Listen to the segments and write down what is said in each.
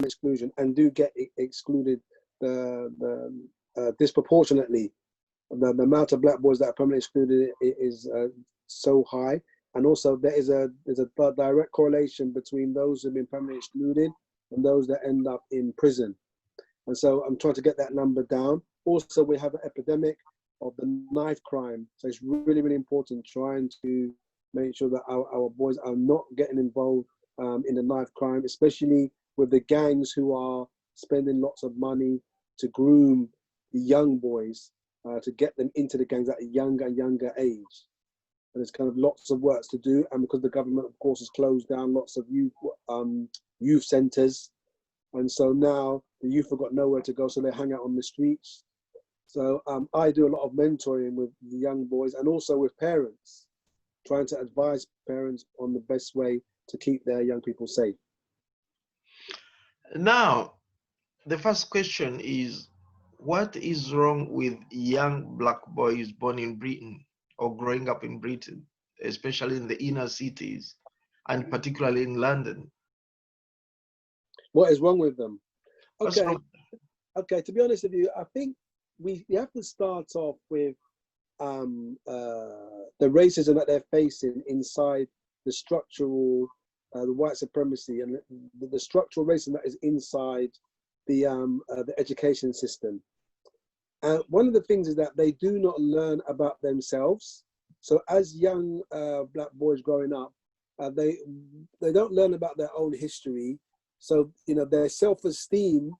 exclusion and do get excluded disproportionately. The amount of black boys that are permanently excluded is so high, and also there's a direct correlation between those who've been permanently excluded and those that end up in prison. And so I'm trying to get that number down. Also, we have an epidemic of the knife crime, so it's really, really important trying to make sure that our boys are not getting involved in the knife crime, especially with the gangs who are spending lots of money to groom the young boys to get them into the gangs at a younger age. And there's kind of lots of work to do, and because the government, of course, has closed down lots of youth centres, and so now the youth have got nowhere to go, so they hang out on the streets. So I do a lot of mentoring with the young boys and also with parents, trying to advise parents on the best way to keep their young people safe. Now, the first question is, what is wrong with young black boys born in Britain or growing up in Britain, especially in the inner cities and particularly in London? What is wrong with them? What's wrong? Okay, to be honest with you, I think we have to start off with the racism that they're facing inside the structural, the white supremacy and the structural racism that is inside the education system. And one of the things is that they do not learn about themselves. So as young black boys growing up, they don't learn about their own history. So, you know, their self-esteem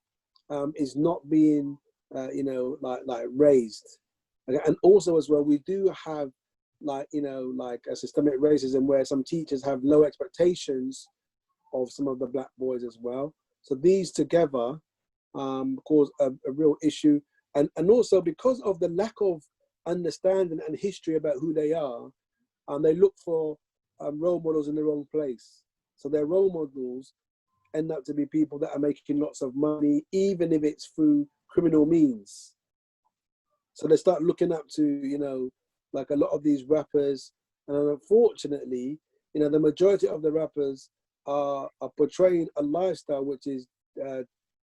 is not being, you know, like raised. Okay? And also as well, we do have like, you know, like a systemic racism where some teachers have low expectations of some of the black boys as well. So these together cause a real issue. And also because of the lack of understanding and history about who they are, they look for role models in the wrong place. So their role models end up to be people that are making lots of money, even if it's through criminal means. So they start looking up to, you know, like a lot of these rappers. And unfortunately, you know, the majority of the rappers are portraying a lifestyle which is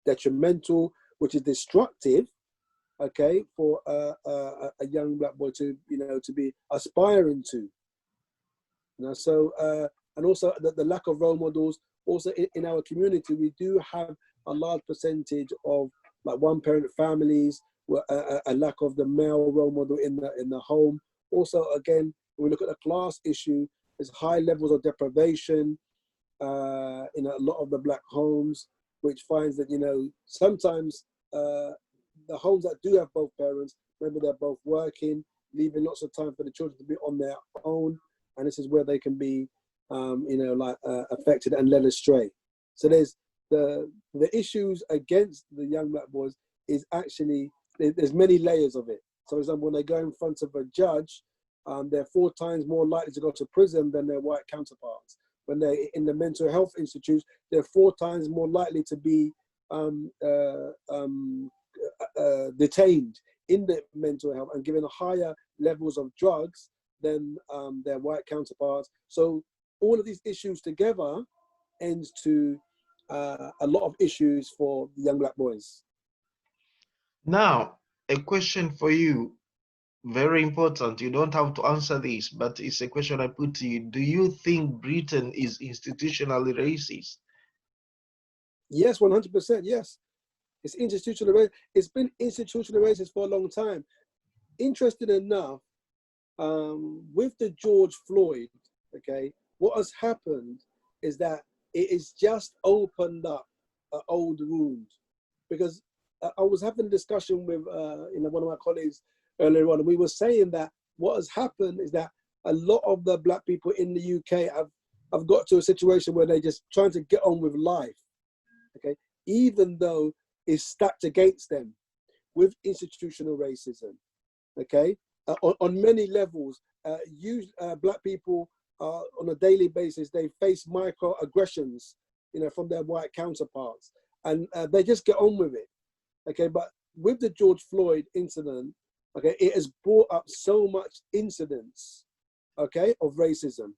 detrimental, which is destructive, okay, for a young black boy to, you know, to be aspiring to. You know, so, and also the lack of role models. Also in our community, we do have a large percentage of like one-parent families, a lack of the male role model in the home. Also, again, when we look at the class issue, there's high levels of deprivation in a lot of the black homes, which finds that, you know, sometimes the homes that do have both parents, maybe they're both working, leaving lots of time for the children to be on their own, and this is where they can be, you know, like affected and led astray. So there's the issues against the young black boys is actually, there's many layers of it. So for example, when they go in front of a judge, they're 4 times more likely to go to prison than their white counterparts. When they're in the mental health institutes, they're 4 times more likely to be detained in the mental health and given higher levels of drugs than their white counterparts. So all of these issues together ends to a lot of issues for the young black boys. Now, a question for you, very important. You don't have to answer this, but it's a question I put to you. Do you think Britain is institutionally racist? Yes, 100%, yes. It's institutional racist. It's been institutional racist for a long time. Interesting enough, with the George Floyd, okay, what has happened is that it has just opened up an old wound. Because I was having a discussion with you know, one of my colleagues earlier on, and we were saying that what has happened is that a lot of the black people in the UK have got to a situation where they're just trying to get on with life, okay, even though it's stacked against them with institutional racism, okay, on many levels. Black people on a daily basis, they face microaggressions, you know, from their white counterparts, and they just get on with it, okay. But with the George Floyd incident, okay, it has brought up so much incidents, okay, of racism,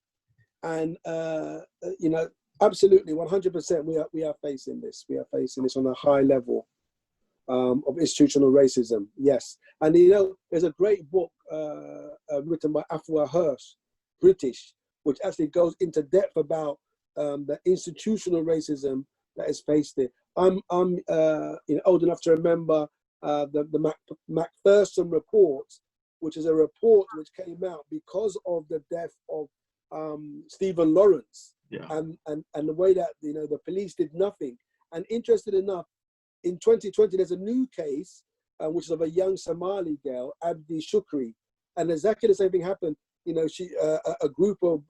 and you know, Absolutely, 100%. We are facing this. We are facing this on a high level of institutional racism. Yes, and you know, there's a great book written by Afua Hirsch, British, which actually goes into depth about the institutional racism that is faced there. I'm you know, old enough to remember the Macpherson report, which is a report which came out because of the death of Stephen Lawrence. Yeah. And the way that, you know, the police did nothing. And interested enough, in 2020, there's a new case, which is of a young Somali girl, Abdi Shukri. And exactly the same thing happened. You know, she a group of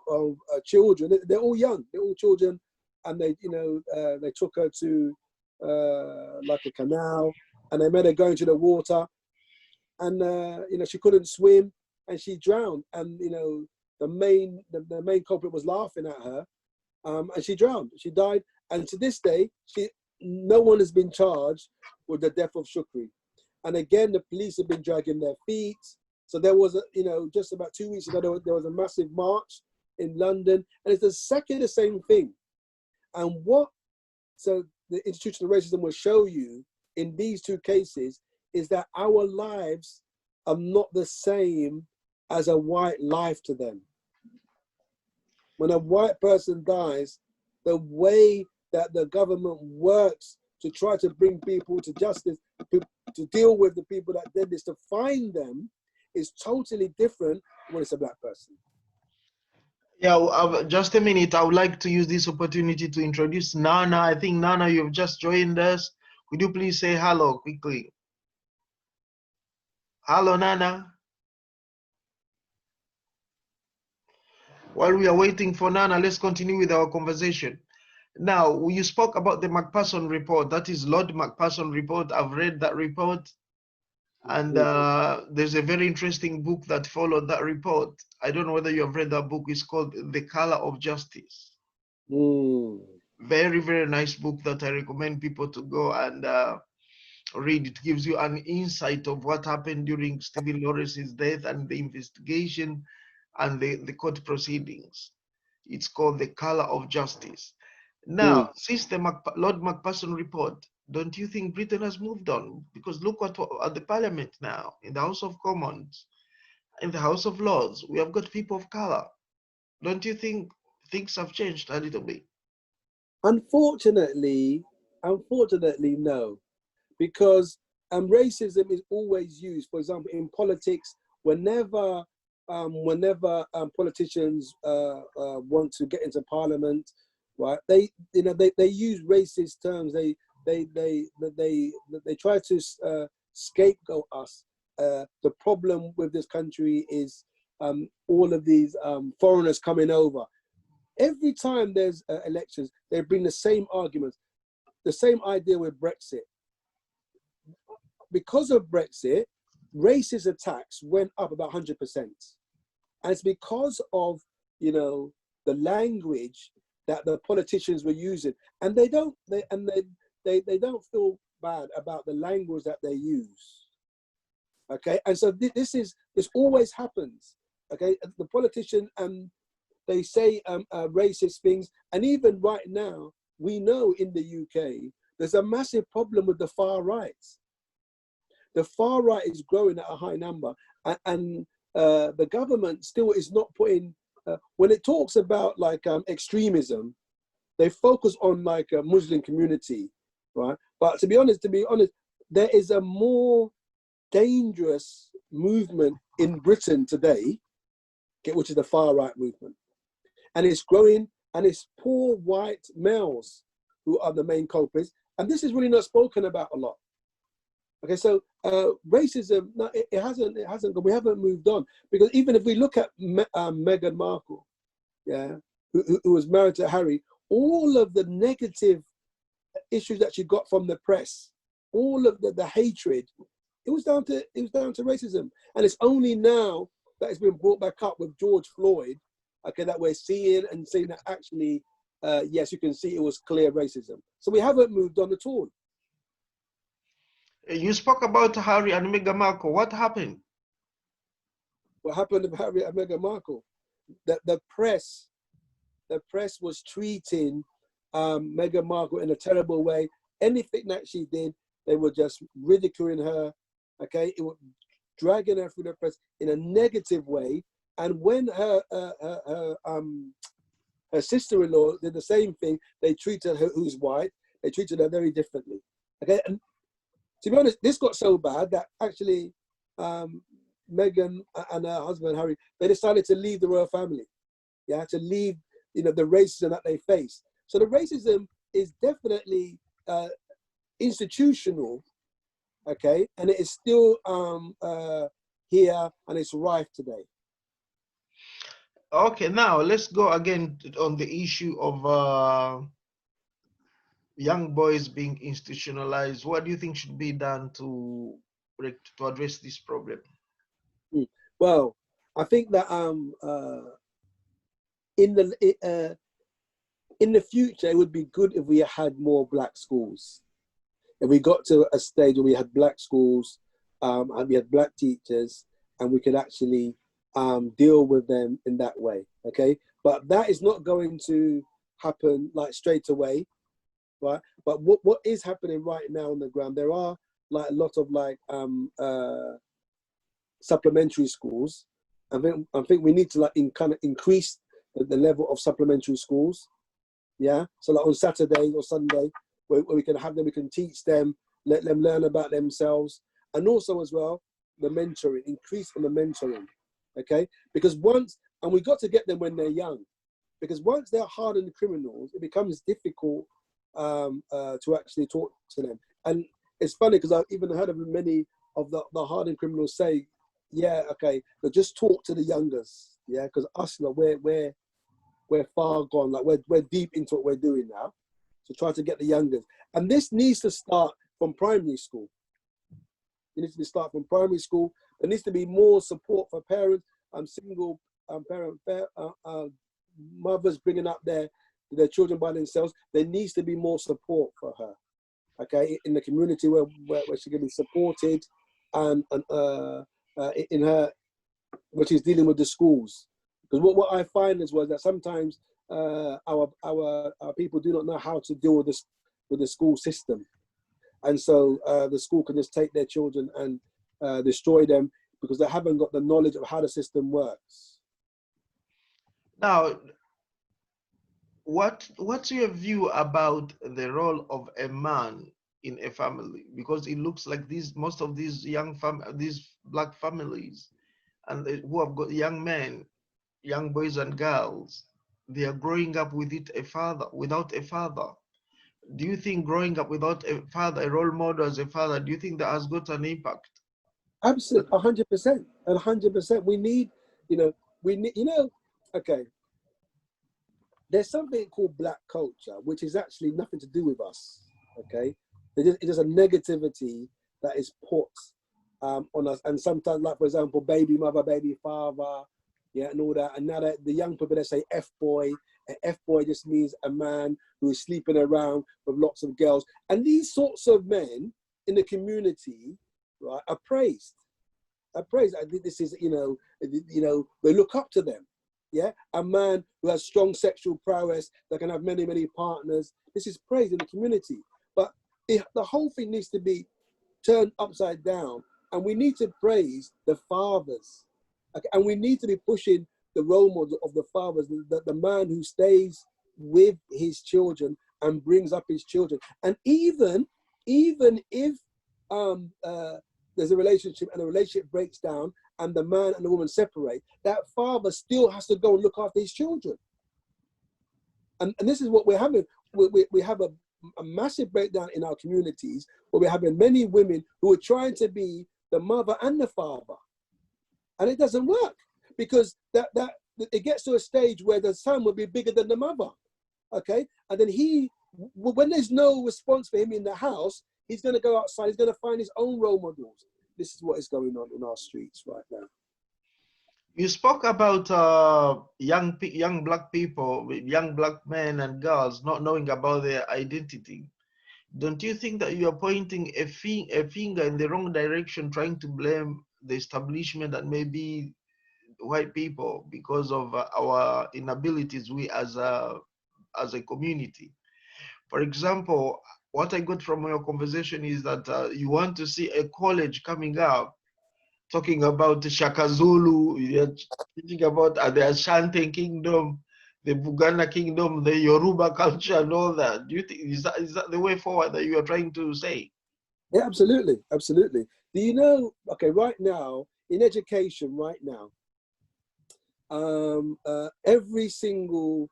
children, they're all young, they're all children, and they, you know, they took her to like a canal, and they made her go into the water, and you know, she couldn't swim, and she drowned. And you know, the main culprit was laughing at her, and she drowned. She died, and to this day, no one has been charged with the death of Shukri. And again, the police have been dragging their feet. So there was, you know, just about 2 weeks ago, there was a massive march in London, and it's exactly the same thing. And so the institutional racism will show you in these two cases is that our lives are not the same as a white life to them. When a white person dies, the way that the government works to try to bring people to justice, to deal with the people that did this, to find them, is totally different when it's a black person. Yeah, just a minute. I would like to use this opportunity to introduce Nana. I think Nana, you've just joined us. Could you please say hello quickly? Hello, Nana. While we are waiting for Nana, let's continue with our conversation. Now, you spoke about the Macpherson report. That is Lord Macpherson report. I've read that report. And there's a very interesting book that followed that report. I don't know whether you have read that book. It's called The Color of Justice. Very, very nice book that I recommend people to go and read. It gives you an insight of what happened during Stephen Lawrence's death and the investigation and the court proceedings. It's called The Color of Justice. Now, since the Lord Macpherson report, don't you think Britain has moved on? Because look what at the Parliament now, in the House of Commons, in the House of Lords, we have got people of color. Don't you think things have changed a little bit? Unfortunately, no, because racism is always used. For example, in politics, whenever politicians want to get into Parliament, right? They use racist terms. They try to scapegoat us. The problem with this country is all of these foreigners coming over. Every time there's elections, they bring the same arguments, the same idea with Brexit. Because of Brexit, racist attacks went up about 100%, and it's because of, you know, the language that the politicians were using, and they don't feel bad about the language that they use. Okay, and so this always happens. Okay, the politician they say racist things, and even right now we know in the UK there's a massive problem with the far right. The far right is growing at a high number, and the government still is not putting. When it talks about like extremism, they focus on like a Muslim community, right? But to be honest, there is a more dangerous movement in Britain today, which is the far right movement, and it's growing, and it's poor white males who are the main culprits, and this is really not spoken about a lot. Okay, so racism, no, it hasn't gone. We haven't moved on, because even if we look at Meghan Markle, yeah, who was married to Harry, all of the negative issues that she got from the press, all of the hatred, it was down to racism, and it's only now that it's been brought back up with George Floyd, okay, that we're seeing that actually, yes, you can see it was clear racism. So we haven't moved on at all. You spoke about Harry and Meghan Markle. What happened? What happened to Harry and Meghan Markle? The press was treating Meghan Markle in a terrible way. Anything that she did, they were just ridiculing her. Okay, it was dragging her through the press in a negative way. And when her sister-in-law did the same thing, they treated her, who's white, they treated her very differently. Okay, and to be honest, this got so bad that actually Meghan and her husband Harry, they decided to leave the royal family. Yeah, to leave, the racism that they face. So the racism is definitely institutional, okay, and it is still here and it's rife today. Okay, now let's go again on the issue of young boys being institutionalized. What do you think should be done to address this problem? Well, I think that in the future, it would be good if we had more black schools. If we got to a stage where we had black schools and we had black teachers, and we could actually deal with them in that way, okay? But that is not going to happen like straight away, right? But what is happening right now on the ground, there are like a lot of like supplementary schools. I think we need to like kind of increase the level of supplementary schools. Yeah, so like on Saturday or Sunday, where we can have them, we can teach them, let them learn about themselves, and also as well the mentoring, increase in the mentoring. Okay, because we got to get them when they're young, because once they're hardened criminals, it becomes difficult to actually talk to them. And it's funny because I've even heard of many of the hardened criminals say, yeah, okay, but just talk to the youngers, yeah, because us, we're far gone, like we're deep into what we're doing now. So try to get the youngers. And this needs to start from primary school. It needs to start from primary school. There needs to be more support for parents, single parent mothers bringing up their children by themselves. There needs to be more support for her, okay, in the community where she can be supported, and in her, when she's dealing with the schools. Because what I find is that sometimes our people do not know how to deal with the school system, and so the school can just take their children and destroy them because they haven't got the knowledge of how the system works. Now, what's your view about the role of a man in a family? Because it looks like most of these these black families, and who have got young men, young boys and girls, they are growing up without a father. Do you think growing up without a father, a role model as a father, do you think that has got an impact? Absolutely, 100%, 100%. We need, okay. There's something called black culture, which is actually nothing to do with us, okay? It is a negativity that is put on us. And sometimes, like, for example, baby mother, baby father, yeah, and all that. And now that the young people, they say F-boy. An F-boy just means a man who is sleeping around with lots of girls. And these sorts of men in the community, right, are praised. Are praised. I think this is, we look up to them. Yeah, a man who has strong sexual prowess that can have many, many partners. This is praised in the community. But the whole thing needs to be turned upside down, and we need to praise the fathers. Okay? And we need to be pushing the role model of the fathers, the man who stays with his children and brings up his children. And even if there's a relationship and the relationship breaks down and the man and the woman separate, that father still has to go and look after his children. And this is what we're having. We have a massive breakdown in our communities where we're having many women who are trying to be the mother and the father. And it doesn't work because that it gets to a stage where the son will be bigger than the mother. Okay? And then when there's no response for him in the house, he's going to go outside. He's going to find his own role models. This is what is going on in our streets right now. You spoke about young black people, young black men and girls not knowing about their identity. Don't you think that you are pointing a finger in the wrong direction, trying to blame the establishment and maybe white people because of our inabilities, we as a community? For example, what I got from your conversation is that you want to see a college coming up talking about the Shaka Zulu, you're thinking about the Ashanti kingdom, the Buganda kingdom, the Yoruba culture, and all that. Do you think is that the way forward that you are trying to say? Yeah, absolutely, absolutely. Do you know? Okay, right now in education, right now, every single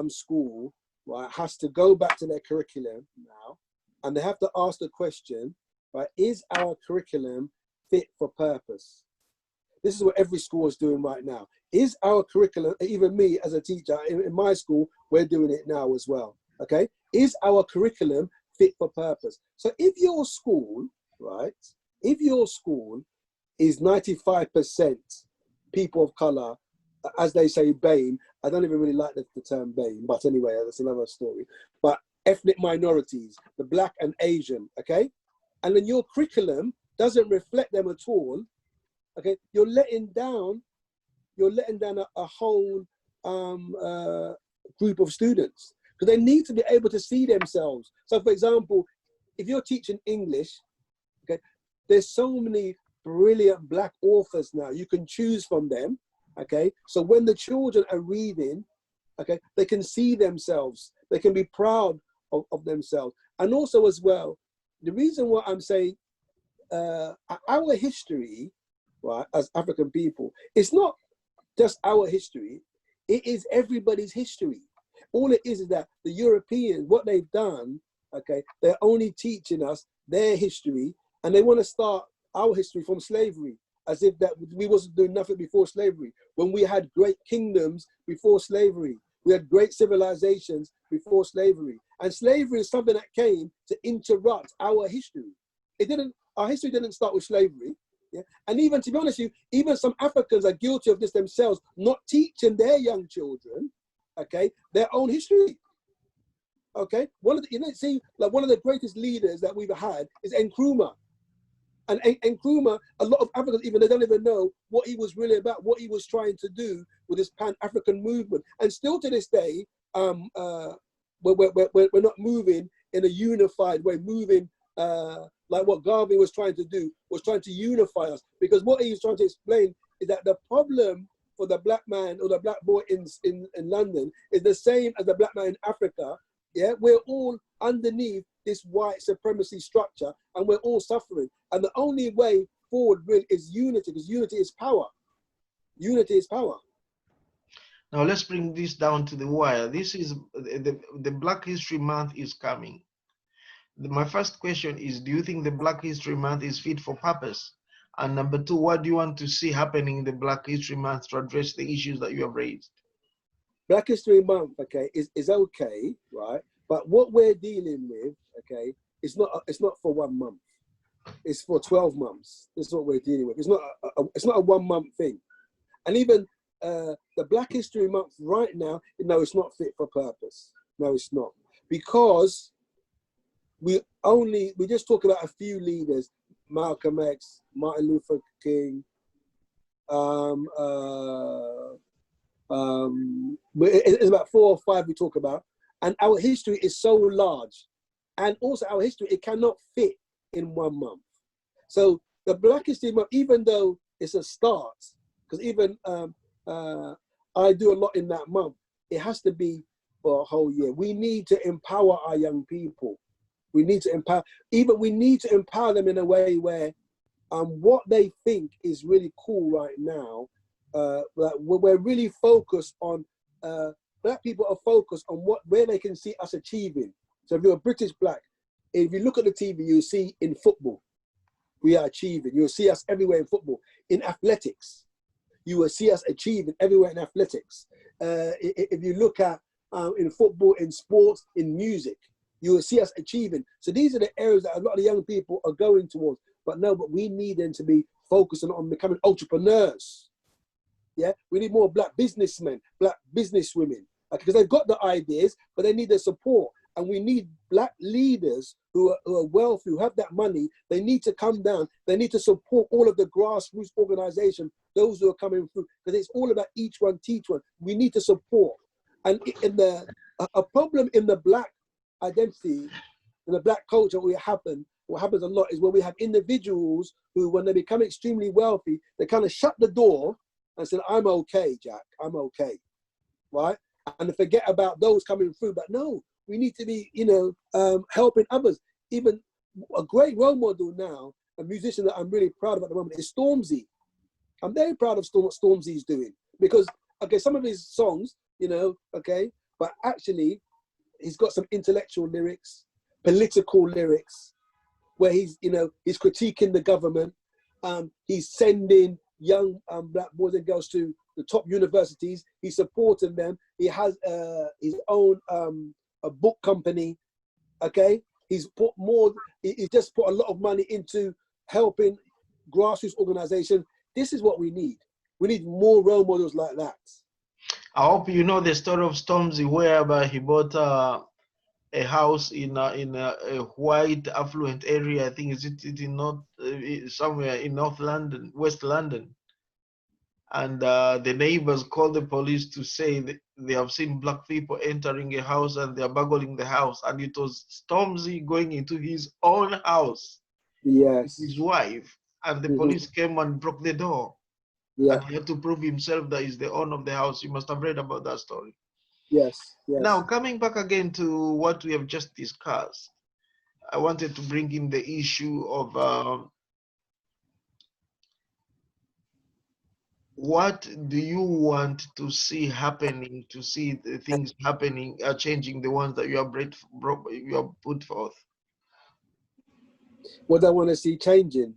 school, right, has to go back to their curriculum now, and they have to ask the question, right, is our curriculum fit for purpose? This is what every school is doing right now. Is our curriculum, even me as a teacher in my school, we're doing it now as well, okay? Is our curriculum fit for purpose? So if your school, right, if your school is 95% people of color, as they say, BAME, I don't even really like the term BAME, but anyway, that's another story. But ethnic minorities, the Black and Asian, okay? And then your curriculum doesn't reflect them at all, okay? You're letting down a whole group of students, because they need to be able to see themselves. So for example, if you're teaching English, okay, there's so many brilliant Black authors now, you can choose from them, okay? So when the children are reading, okay, they can see themselves, they can be proud of themselves. And also as well, the reason why I'm saying our history, right, as African people, it's not just our history, it is everybody's history. All it is that the Europeans, what they've done, okay, they're only teaching us their history, and they want to start our history from slavery, as if that we wasn't doing nothing before slavery, when we had great kingdoms before slavery. We had great civilizations before slavery. And slavery is something that came to interrupt our history. Our history didn't start with slavery. Yeah? And even, to be honest with you, even some Africans are guilty of this themselves, not teaching their young children, okay, their own history. Okay, one of the greatest leaders that we've had is Nkrumah. And Nkrumah, a lot of Africans, even they don't even know what he was really about, what he was trying to do with this Pan-African movement. And still to this day, we're not moving in a unified way, moving like what Garvey was trying to do, was trying to unify us. Because what he was trying to explain is that the problem for the Black man or the Black boy in London is the same as the Black man in Africa. Yeah, we're all underneath this white supremacy structure, and we're all suffering. And the only way forward really is unity, because unity is power. Unity is power. Now let's bring this down to the wire. This is the Black History Month is coming. My first question is, do you think the Black History Month is fit for purpose? And number two, what do you want to see happening in the Black History Month to address the issues that you have raised? Black History Month, okay, is okay, right? But what we're dealing with, okay, it's not for 1 month. It's for 12 months. This is what we're dealing with. It's not a 1 month thing. And even the Black History Month right now, no, it's not fit for purpose. No, it's not. Because we just talk about a few leaders, Malcolm X, Martin Luther King, it's about 4 or 5 we talk about, and our history is so large, and also our history, it cannot fit in 1 month. So the Black History Month, even though it's a start, because even I do a lot in that month, it has to be for a whole year. We need to empower our young people. We need to empower them in a way where what they think is really cool right now. We're really focused on, Black people are focused on where they can see us achieving. So if you're a British Black, if you look at the TV, you'll see in football, we are achieving. You'll see us everywhere in football. In athletics, you will see us achieving everywhere in athletics. If you look at in football, in sports, in music, you will see us achieving. So these are the areas that a lot of the young people are going towards. But we need them to be focusing on becoming entrepreneurs. Yeah, we need more Black businessmen, Black businesswomen, because they've got the ideas, but they need the support. And we need Black leaders who are wealthy, who have that money. They need to come down. They need to support all of the grassroots organizations, those who are coming through, because it's all about each one, teach one. We need to support. And a problem in the Black identity and the black culture, what happens a lot is when we have individuals who, when they become extremely wealthy, they kind of shut the door and say, I'm okay, Jack, I'm okay, right? And forget about those coming through. But no, we need to be, helping others. Even a great role model now, a musician that I'm really proud of at the moment is Stormzy. I'm very proud of what Stormzy's doing because, okay, some of his songs, but actually he's got some intellectual lyrics, political lyrics, where he's critiquing the government. He's sending young black boys and girls to the top universities. He's supporting them. He has his own a book company. Okay, he's just put a lot of money into helping grassroots organizations. This is what we need. We need more role models like that. I hope you know the story of Stormzy, whereby he bought a house in a white affluent area. I think is it in North somewhere in North London, West London, and the neighbors called the police to say that they have seen black people entering a house and they are burgling the house, and it was Stormzy going into his own house, yes, with his wife, and the police came and broke the door. Yeah. And he had to prove himself that he's the owner of the house. You must have read about that story. Yes, yes. Now, coming back again to what we have just discussed, I wanted to bring in the issue of what do you want to see happening, to see the things happening, changing the ones that you have put forth? What I want to see changing?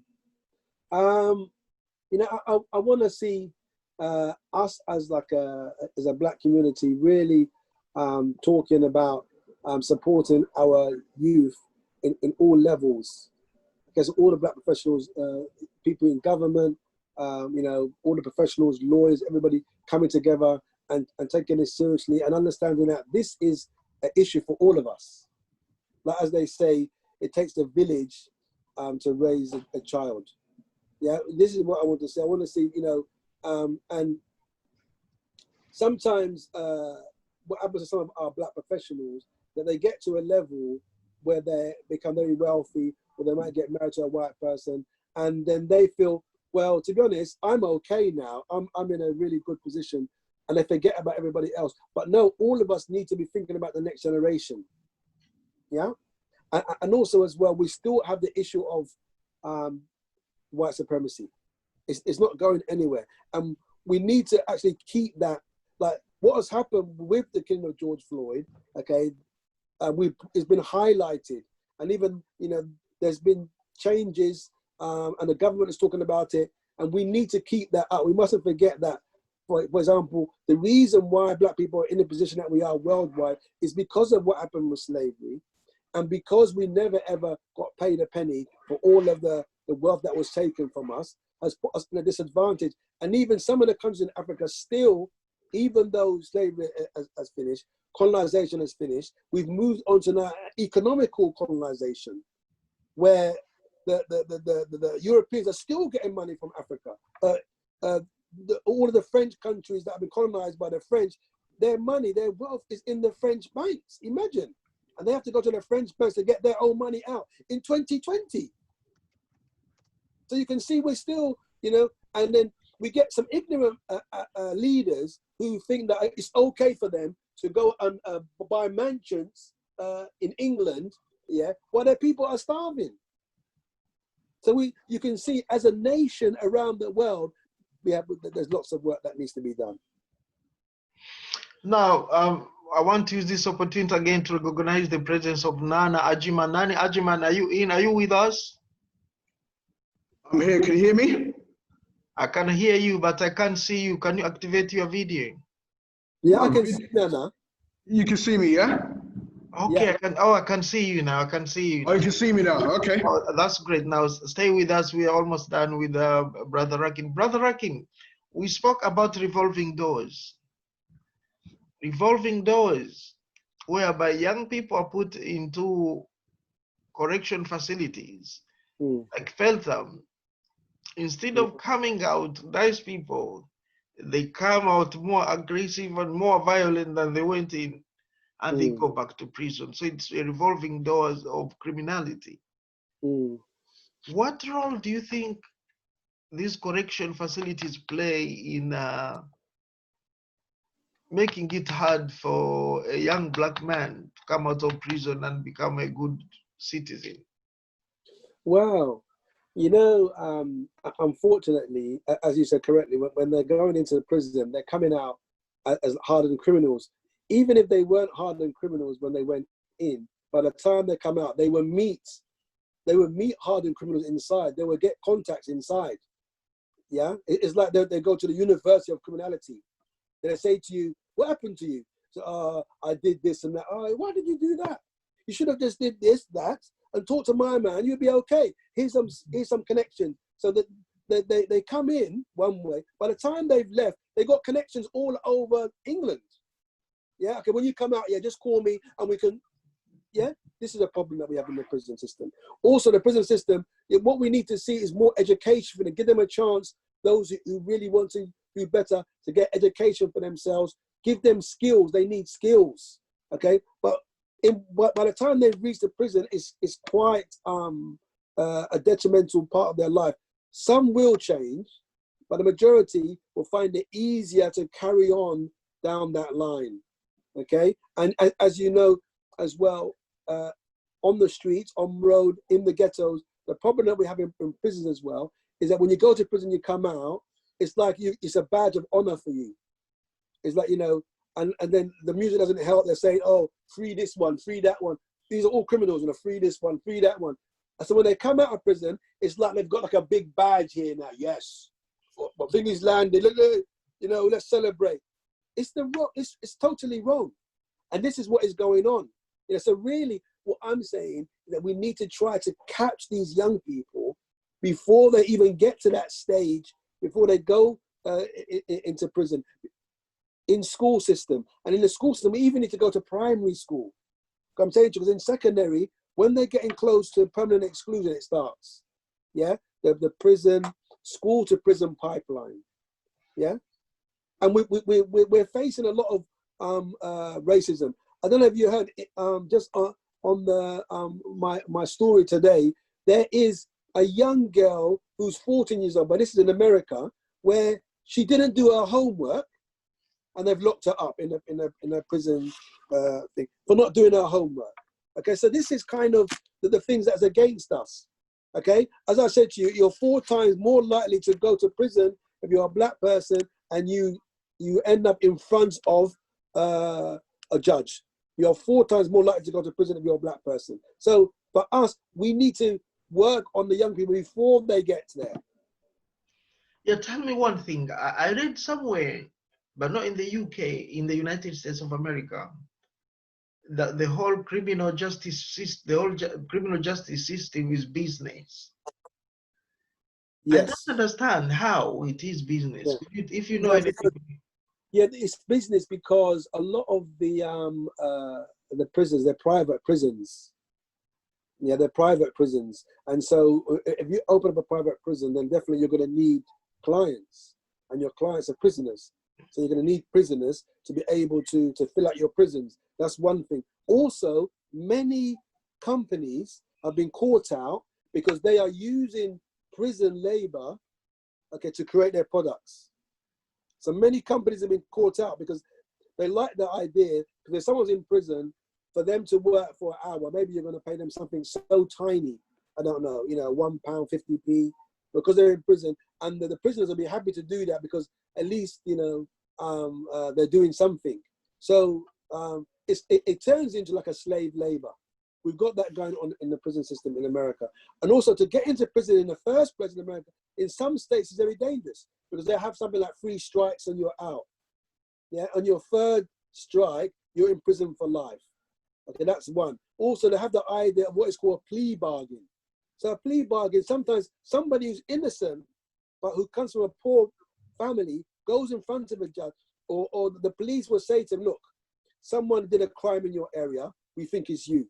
I want to see us as a black community really talking about supporting our youth in all levels. Because all the black professionals, people in government, all the professionals, lawyers, everybody coming together and taking this seriously and understanding that this is an issue for all of us. Like as they say, it takes a village to raise a child. Yeah, this is what I want to say. I want to see, and sometimes what happens to some of our black professionals, that they get to a level where they become very wealthy, or they might get married to a white person, and then they feel, well, to be honest, I'm okay now. I'm in a really good position, and they forget about everybody else. But no, all of us need to be thinking about the next generation. Yeah, and also as well, we still have the issue of white supremacy. It's not going anywhere, and we need to actually keep that. Like what has happened with the killing of George Floyd, okay, it's been highlighted, and even there's been changes, and the government is talking about it, and we need to keep that up. We mustn't forget that. For example, the reason why black people are in the position that we are worldwide is because of what happened with slavery, and because we never ever got paid a penny for all of the wealth that was taken from us, has put us in a disadvantage. And even some of the countries in Africa still, even though slavery has finished, colonization has finished, we've moved on to now economical colonization, where the Europeans are still getting money from Africa. All of the French countries that have been colonized by the French, their money, their wealth is in the French banks. Imagine. And they have to go to the French banks to get their own money out in 2020. So you can see we're still, and then we get some ignorant leaders who think that it's okay for them to go and buy mansions in England, yeah, while their people are starving. So you can see as a nation around the world, there's lots of work that needs to be done. Now, I want to use this opportunity again to recognize the presence of Nana Ajiman. Nana Ajiman, are you in? Are you with us? I'm here. Can you hear me? I can hear you, but I can't see you. Can you activate your video? Yeah, I can see Nana. You can see me, yeah? Okay, yeah. I can see you now. I can see you. Oh, you can see me now. Okay. Oh, that's great. Now, stay with us. We are almost done with Brother Rakin. Brother Rakin, we spoke about revolving doors. Revolving doors, whereby young people are put into correction facilities, like Feltham. Instead of coming out nice people, they come out more aggressive and more violent than they went in. and they go back to prison. So it's a revolving doors of criminality. What role do you think these correction facilities play in making it hard for a young black man to come out of prison and become a good citizen? Well, you know, unfortunately, as you said correctly, when they're going into the prison, they're coming out as hardened criminals. Even if they weren't hardened criminals when they went in, by the time they come out, they would meet hardened criminals inside. They would get contacts inside. Yeah, it's like they go to the University of Criminality. They say to you, "What happened to you?" So, I did this and that. Oh, why did you do that? You should have just did this, that, and talk to my man. You'll be okay. Here's some connection. So that they come in one way. By the time they've left, they got connections all over England. Yeah. Okay. When you come out, yeah, just call me and we can. Yeah. This is a problem that we have in the prison system. Also, the prison system. What we need to see is more education for them. Give them a chance. Those who really want to do better, to get education for themselves. Give them skills. They need skills. Okay. But by the time they've reached the prison, it's quite a detrimental part of their life. Some will change, but the majority will find it easier to carry on down that line. Okay. And as you know as well, on the streets, on road, in the ghettos, the problem that we have in prisons as well is that when you go to prison, you come out, it's like it's a badge of honor for you. It's like, you know, and then the music doesn't help. They're saying, oh, free this one, free that one. These are all criminals, you know, free this one, free that one. And so when they come out of prison, it's like they've got like a big badge here now. Yes, but thing is landed. Look, you know, let's celebrate. It's totally wrong, and this is what is going on. You know, so really, what I'm saying is that we need to try to catch these young people before they even get to that stage, before they go into prison. In school system, and in the school system, we even need to go to primary school. I'm saying to you, because in secondary, when they're getting close to permanent exclusion, it starts. Yeah, the prison, school to prison pipeline. Yeah, and we're facing a lot of racism. I don't know if you heard just on the my story today. There is a young girl who's 14 years old, but this is in America, where she didn't do her homework. And they've locked her up in a prison thing for not doing her homework. Okay, so this is kind of the things that's against us. Okay, as I said to you, you're 4 times more likely to go to prison if you're a black person and you end up in front of a judge. You're 4 times more likely to go to prison if you're a black person. So for us, we need to work on the young people before they get there. Yeah, tell me one thing. I read somewhere, but not in the UK, in the United States of America, that the whole criminal justice system is business. Yes. I don't understand how it is business. Yeah. If you know anything. Yeah, it's business because a lot of the prisons, they're private prisons. Yeah, they're private prisons, and so if you open up a private prison, then definitely you're going to need clients, and your clients are prisoners. So you're going to need prisoners to be able to fill out your prisons. That's one thing. Also, many companies have been caught out because they are using prison labor, okay, to create their products. So many companies have been caught out because they like the idea, because if someone's in prison, for them to work for an hour, maybe you're going to pay them something so tiny, I don't know, you know, £1.50p, because they're in prison, and the prisoners will be happy to do that because at least, you know, they're doing something. So it turns into like a slave labor. We've got that going on in the prison system in America. And also to get into prison in the first place in America, in some states is very dangerous because they have something like 3 strikes and you're out. Yeah, on your 3rd strike, you're in prison for life. Okay, that's one. Also, they have the idea of what is called a plea bargain. So a plea bargain, sometimes somebody who's innocent, but who comes from a poor family, goes in front of a judge, or the police will say to him, look, someone did a crime in your area, we think it's you.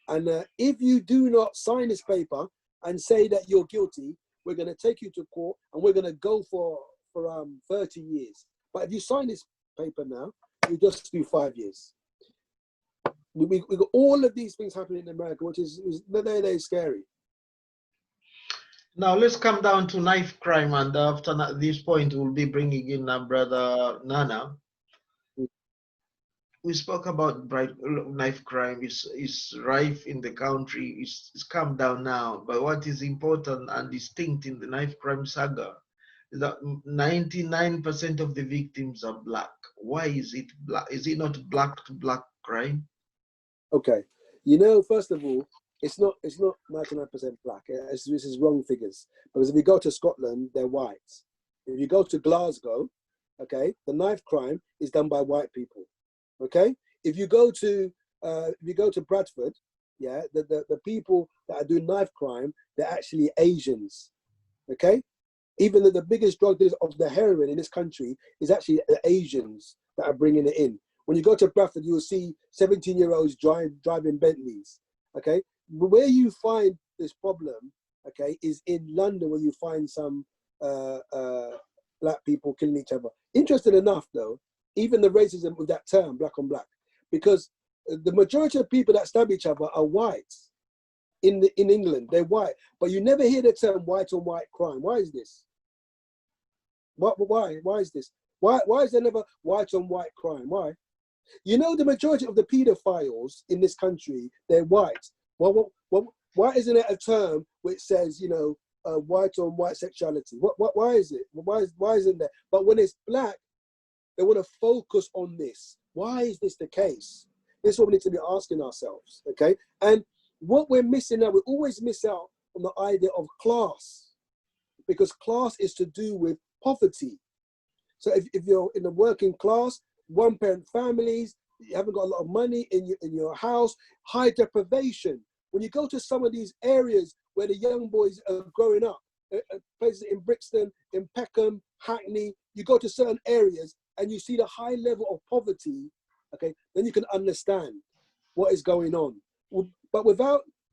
And if you do not sign this paper and say that you're guilty, we're going to take you to court and we're going to go for 30 years. But if you sign this paper now, you just do 5 years. We got all of these things happening in America, which is very, very scary. Now let's come down to knife crime, and after this point, we'll be bringing in Brother Nana. We spoke about knife crime. Is rife in the country. It's come down now. But what is important and distinct in the knife crime saga is that 99% of the victims are black. Why is it black? Is it not black to black crime? Okay, first of all, it's not 99% black. This is wrong figures, because if you go to Scotland, they're white. If you go to Glasgow, okay, the knife crime is done by white people. Okay, if you go to Bradford, yeah, the people that are doing knife crime, they're actually Asians. Okay, even though the biggest drug dealers of the heroin in this country is actually the Asians that are bringing it in. When you go to Bradford, you will see 17-year-olds driving Bentleys. Okay, where you find this problem, okay, is in London, where you find some black people killing each other. Interesting enough, though, even the racism with that term, black on black, because the majority of people that stab each other are white. In England, they're white, but you never hear the term white on white crime. Why is this? Why is this? Why is there never white on white crime? Why? The majority of the pedophiles in this country, they're white. Why isn't it a term which says, white on white sexuality? Why is it? Why isn't there? But when it's black, they want to focus on this. Why is this the case? This is what we need to be asking ourselves, okay? And what we're missing out, we always miss out on the idea of class, because class is to do with poverty. So if you're in the working class, one-parent families, you haven't got a lot of money in your house, high deprivation. When you go to some of these areas where the young boys are growing up, places in Brixton, in Peckham, Hackney, you go to certain areas and you see the high level of poverty, okay, then you can understand what is going on. But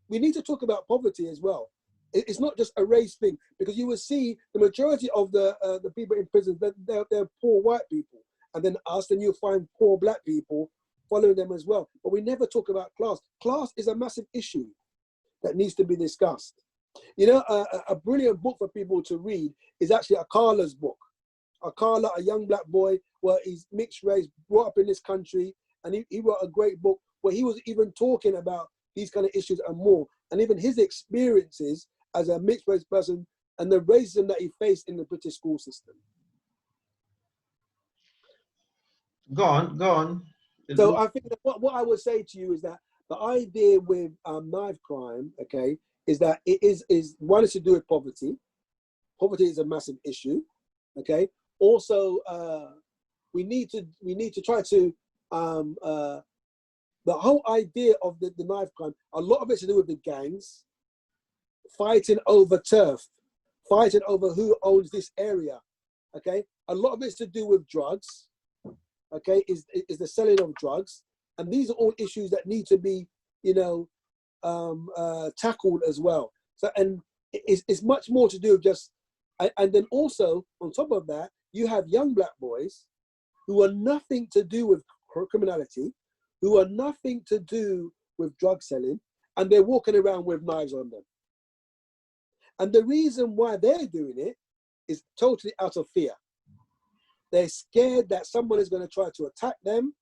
we need to talk about poverty as well. It's not just a race thing, because you will see the majority of the people in prison, they're poor white people. And then then you'll find poor black people following them as well. But we never talk about class. Class is a massive issue that needs to be discussed. A brilliant book for people to read is actually Akala's book. Akala, a young black boy, where he's mixed race, brought up in this country, and he wrote a great book where he was even talking about these kind of issues and more, and even his experiences as a mixed race person and the racism that he faced in the British school system. Go on. So I think that what I would say to you is that the idea with knife crime, okay, is that it is one, is to do with poverty. Poverty is a massive issue, okay. Also, we need to try to the whole idea of the knife crime. A lot of it's to do with the gangs fighting over turf, fighting over who owns this area, okay. A lot of it's to do with drugs. Okay, is the selling of drugs, and these are all issues that need to be, tackled as well. So, and it's much more to do with just, and then also on top of that, you have young black boys who are nothing to do with criminality, who are nothing to do with drug selling, and they're walking around with knives on them. And the reason why they're doing it is totally out of fear. They're scared that someone is going to try to attack them.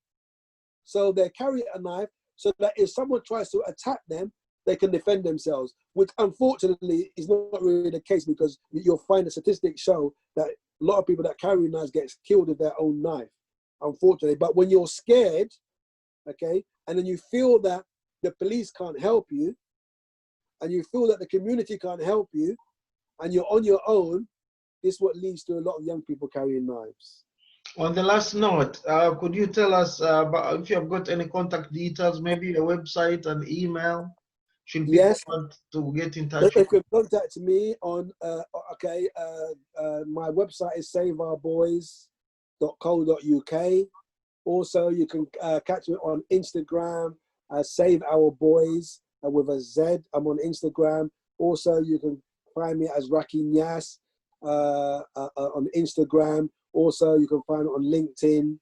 So they carry a knife so that if someone tries to attack them, they can defend themselves, which unfortunately is not really the case, because you'll find the statistics show that a lot of people that carry knives get killed with their own knife, unfortunately. But when you're scared, okay, and then you feel that the police can't help you, and you feel that the community can't help you, and you're on your own, this is what leads to a lot of young people carrying knives. On the last note, could you tell us about if you have got any contact details, maybe a website, an email? Should people Yes, want to get in touch? They can contact me on, my website is saveourboys.co.uk. Also, you can catch me on Instagram, Save Our Boys with a Z. I'm on Instagram. Also, you can find me as Raki Nyas on Instagram. Also, you can find it on LinkedIn.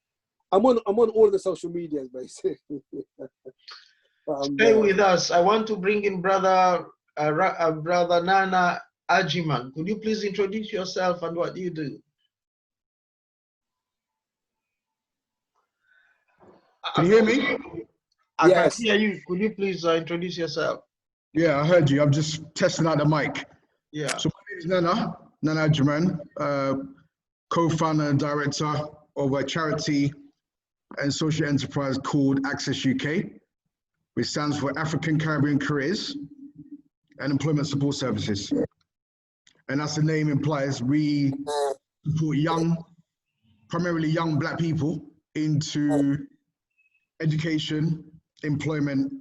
I'm on all of the social medias, basically. Stay with us. I want to bring in brother Nana Ajiman. Could you please introduce yourself and what you do? Can you hear me? I Yes. can hear you. Could you please introduce yourself? Yeah, I heard you. I'm just testing out the mic. Yeah. So my name is Nana Ajiman, co-founder and director of a charity and social enterprise called Access UK, which stands for African Caribbean Careers and Employment Support Services. And as the name implies, we support primarily young Black people into education, employment,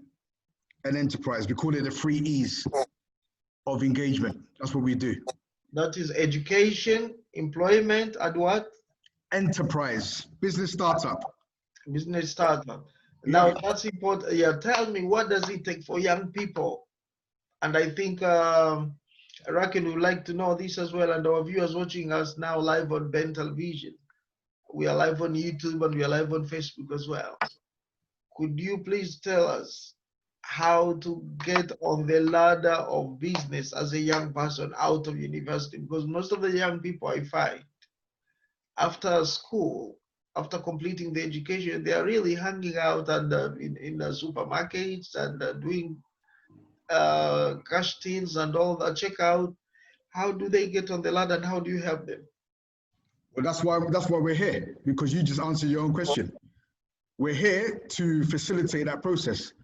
and enterprise. We call it the 3 E's of engagement. That's what we do. That is education, employment, and what? Enterprise, business startup. Business startup. Now that's important. Yeah, tell me, what does it take for young people? And I think Raquel would like to know this as well, and our viewers watching us now live on Ben Television. We are live on YouTube and we are live on Facebook as well. Could you please tell us how to get on the ladder of business as a young person out of university? Because most of the young people I find after school, after completing the education, they are really hanging out and in the supermarkets and doing cash tins and all that checkout. How do they get on the ladder and how do you help them? Well, that's why we're here, because you just answered your own question. We're here to facilitate that process.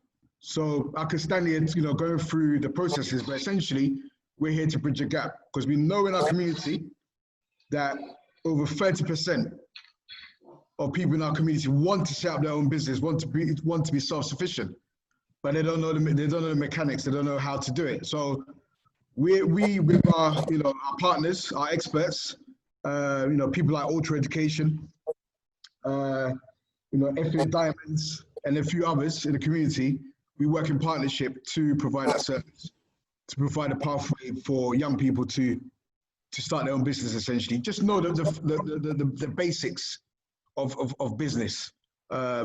So I could stand here, going through the processes, but essentially we're here to bridge a gap, because we know in our community that over 30% of people in our community want to set up their own business, want to be self-sufficient, but they don't know the mechanics, they don't know how to do it. So we with our our partners, our experts, people like Ultra Education, Ethos Diamonds, and a few others in the community, we work in partnership to provide that service, to provide a pathway for young people to start their own business. Essentially, just know the basics of business,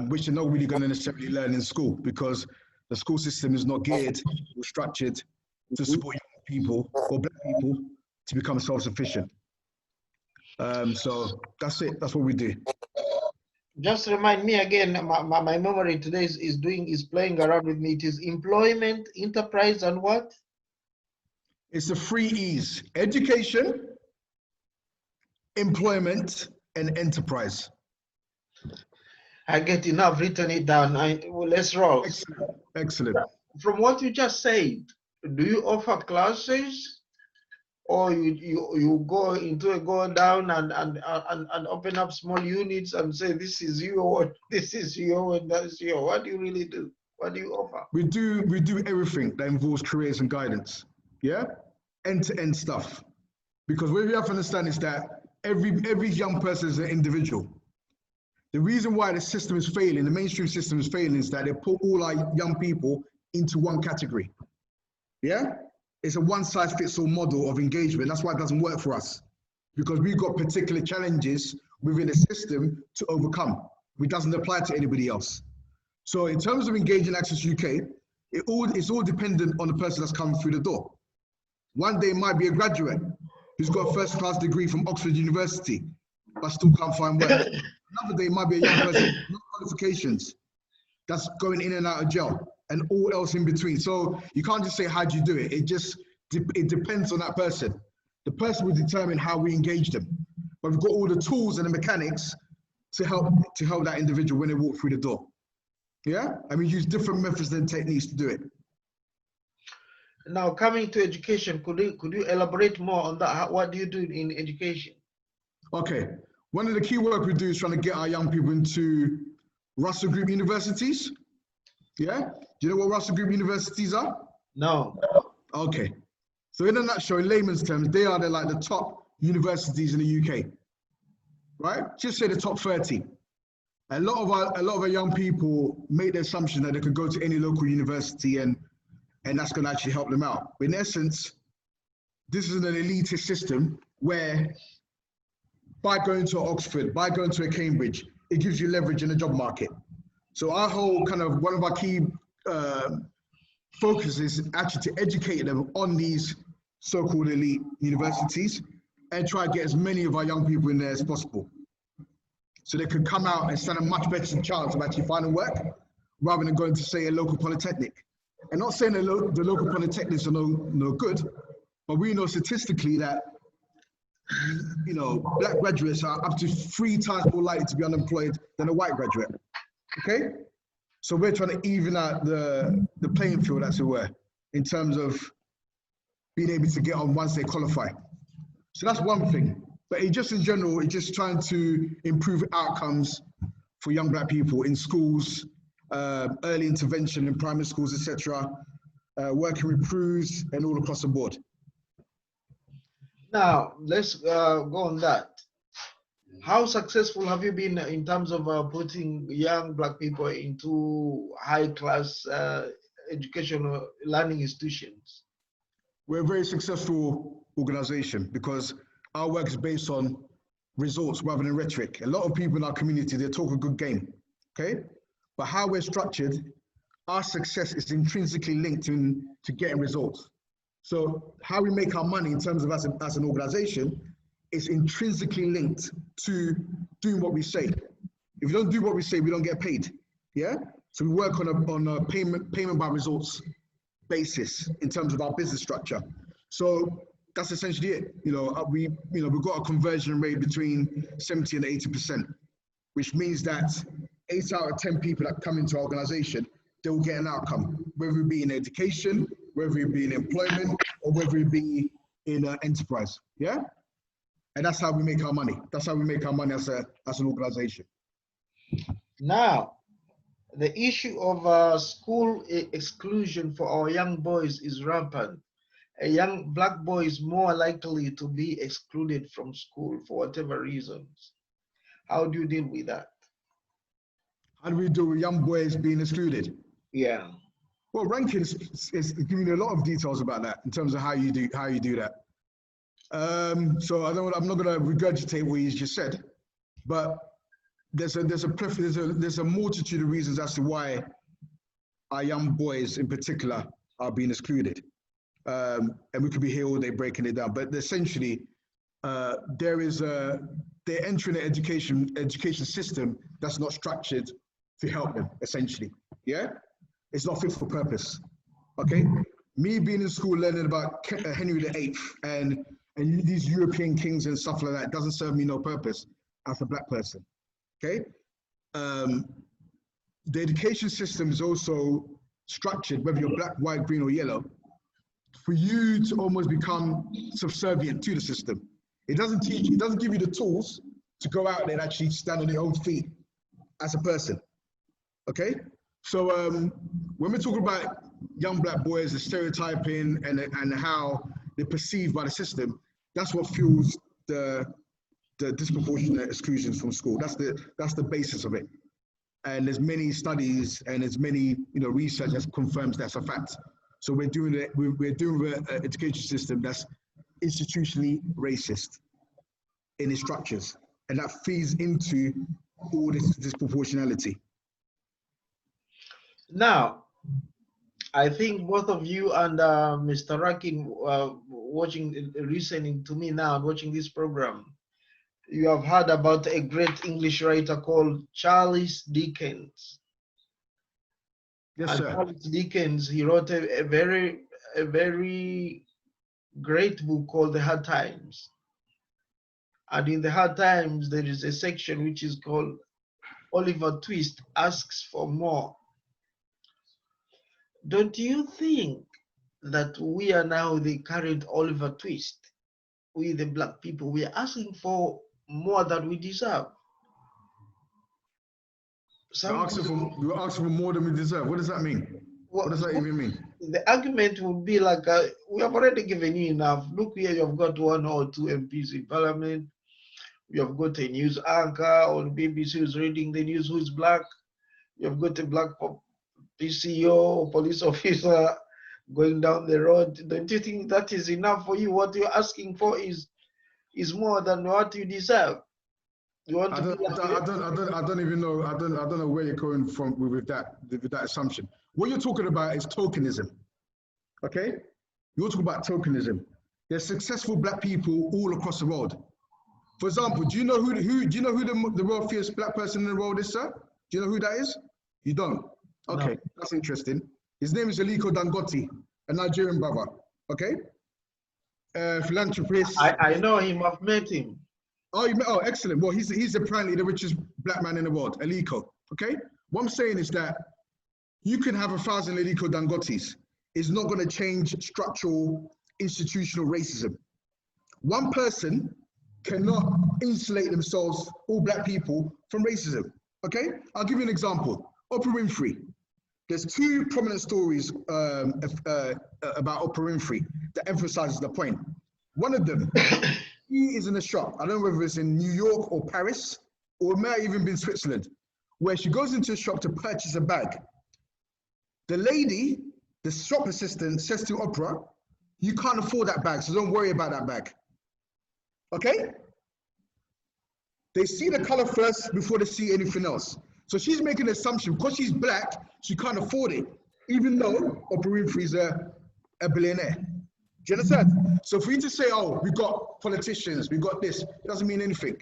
which they're not really going to necessarily learn in school, because the school system is not geared or structured to support young people or Black people to become self-sufficient. So that's it. That's what we do. Just remind me again, my memory today is playing around with me. It is employment, enterprise, and what? It's the 3 E's: education, employment, and enterprise. I get enough, written it down. Well, let's roll. Excellent. Excellent. From what you just said, do you offer classes, or you go down and open up small units and say this is your, this is your, and that's your? What do you really do? What do you offer? We do everything that involves careers and guidance. Yeah, end-to-end stuff. Because what we have to understand is that every young person is an individual. The reason why the system is failing, the mainstream system is failing, is that they put all our young people into one category. Yeah? It's a one-size-fits-all model of engagement. That's why it doesn't work for us, because we've got particular challenges within the system to overcome, which doesn't apply to anybody else. So in terms of engaging Access UK, it's all dependent on the person that's coming through the door. One day it might be a graduate who's got a first-class degree from Oxford University, but still can't find work. Another day it might be a young person with no qualifications that's going in and out of jail, and all else in between. So you can't just say, how do you do it? It depends on that person. The person will determine how we engage them. But we've got all the tools and the mechanics to help that individual when they walk through the door. Yeah? And we use different methods and techniques to do it. Now, coming to education, could you elaborate more on that? What do you do in education? Okay. One of the key work we do is trying to get our young people into Russell Group universities. Yeah? Do you know what Russell Group universities are? No. Okay. So in a nutshell, in layman's terms, they are like the top universities in the UK. Right? Just say the top 30. A lot of our young people make the assumption that they could go to any local university and that's going to actually help them out. But in essence, this is an elitist system where by going to Oxford, by going to a Cambridge, it gives you leverage in the job market. So our whole one of our key focus is actually to educate them on these so-called elite universities and try to get as many of our young people in there as possible. So they can come out and stand a much better chance of actually finding work rather than going to, say, a local polytechnic. And not saying the local polytechnics are no good, but we know statistically that, you know, black graduates are up to 3 times more likely to be unemployed than a white graduate, okay? So we're trying to even out the playing field, as it were, in terms of being able to get on once they qualify. So that's one thing. But just in general, it's just trying to improve outcomes for young black people in schools, early intervention in primary schools, etc., working with crews and all across the board. Now, let's go on that. How successful have you been in terms of putting young black people into high-class educational learning institutions? We're a very successful organization because our work is based on results rather than rhetoric. A lot of people in our community, they talk a good game, okay? But how we're structured, our success is intrinsically linked to getting results. So how we make our money in terms of as an organization is intrinsically linked to doing what we say. If we don't do what we say, we don't get paid, yeah? So we work on a payment by results basis in terms of our business structure. So that's essentially it. You know, we've got a conversion rate between 70 and 80%, which means that 8 out of 10 people that come into our organization, they will get an outcome, whether it be in education, whether it be in employment, or whether it be in enterprise, yeah? And that's how we make our money. That's how we make our money as an organization. Now, the issue of school exclusion for our young boys is rampant. A young black boy is more likely to be excluded from school for whatever reasons. How do you deal with that? How do we deal with young boys being excluded? Yeah. Well, Rankin is giving you a lot of details about that in terms of how you do that. So I'm not going to regurgitate what he's just said, but there's a multitude of reasons as to why our young boys in particular are being excluded. And we could be here all day breaking it down, but essentially, they're entering an education system that's not structured to help them, essentially, yeah? It's not fit for purpose, okay? Me being in school learning about Henry VIII and these European kings and stuff like that doesn't serve me no purpose as a black person, okay? The education system is also structured, whether you're black, white, green, or yellow, for you to almost become subservient to the system. It doesn't give you the tools to go out there and actually stand on your own feet as a person, okay? So when we're talking about young black boys, the stereotyping and how they're perceived by the system, that's what fuels the disproportionate exclusions from school. That's the basis of it. And there's many studies and there's many research that confirms that's a fact. So we're doing an education system that's institutionally racist in its structures, and that feeds into all this disproportionality. Now, I think both of you and Mr. Rakin listening to me now and watching this program, you have heard about a great English writer called Charles Dickens. Yes, and sir. Charles Dickens, he wrote a very great book called The Hard Times. And in The Hard Times, there is a section which is called Oliver Twist Asks for More. Don't you think that we are now the current Oliver Twist? We, the black people, we are asking for more than we deserve. We're asking for more than we deserve. What does that mean? What does that even mean? The argument would be like, we have already given you enough. Look here, you've got 1 or 2 MPs in parliament. You have got a news anchor on BBC who's reading the news who's black. You've got a black PCO or police officer going down the road. Don't you think that is enough for you? What you're asking for is more than what you deserve. You want I to don't, be I don't, I don't, I don't even know. I don't know where you're going from with that assumption. What you're talking about is tokenism. Okay, you're talking about tokenism. There's successful black people all across the world. For example, do you know who do you know who the wealthiest black person in the world is, sir? Do you know who that is? You don't. Okay, No. that's interesting. His name is Aliko Dangote, a Nigerian brother. Okay, philanthropist. I know him. I've met him. Oh, excellent. Well, he's apparently the richest black man in the world, Aliko. Okay. What I'm saying is that you can have 1,000 Aliko Dangotes. It's not going to change structural institutional racism. One person cannot insulate themselves, all black people, from racism. Okay. I'll give you an example. Oprah Winfrey. There's two prominent stories about Oprah Winfrey that emphasizes the point. One of them, she is in a shop. I don't know whether it's in New York or Paris, or it may have even been Switzerland, where she goes into a shop to purchase a bag. The lady, the shop assistant, says to Oprah, "You can't afford that bag, so don't worry about that bag." Okay? They see the color first before they see anything else. So she's making an assumption, because she's black, she can't afford it, even though Oprah Winfrey's a billionaire. Do you understand? So for you to say, oh, we got politicians, we got this, it doesn't mean anything.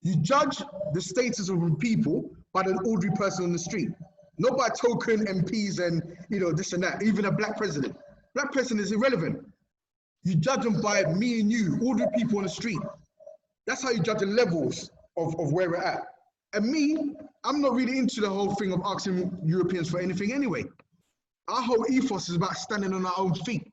You judge the status of people by the ordinary person on the street, not by token MPs and this and that, even a black president. Black president is irrelevant. You judge them by me and you, ordinary people on the street. That's how you judge the levels of where we're at. And me, I'm not really into the whole thing of asking Europeans for anything anyway. Our whole ethos is about standing on our own feet.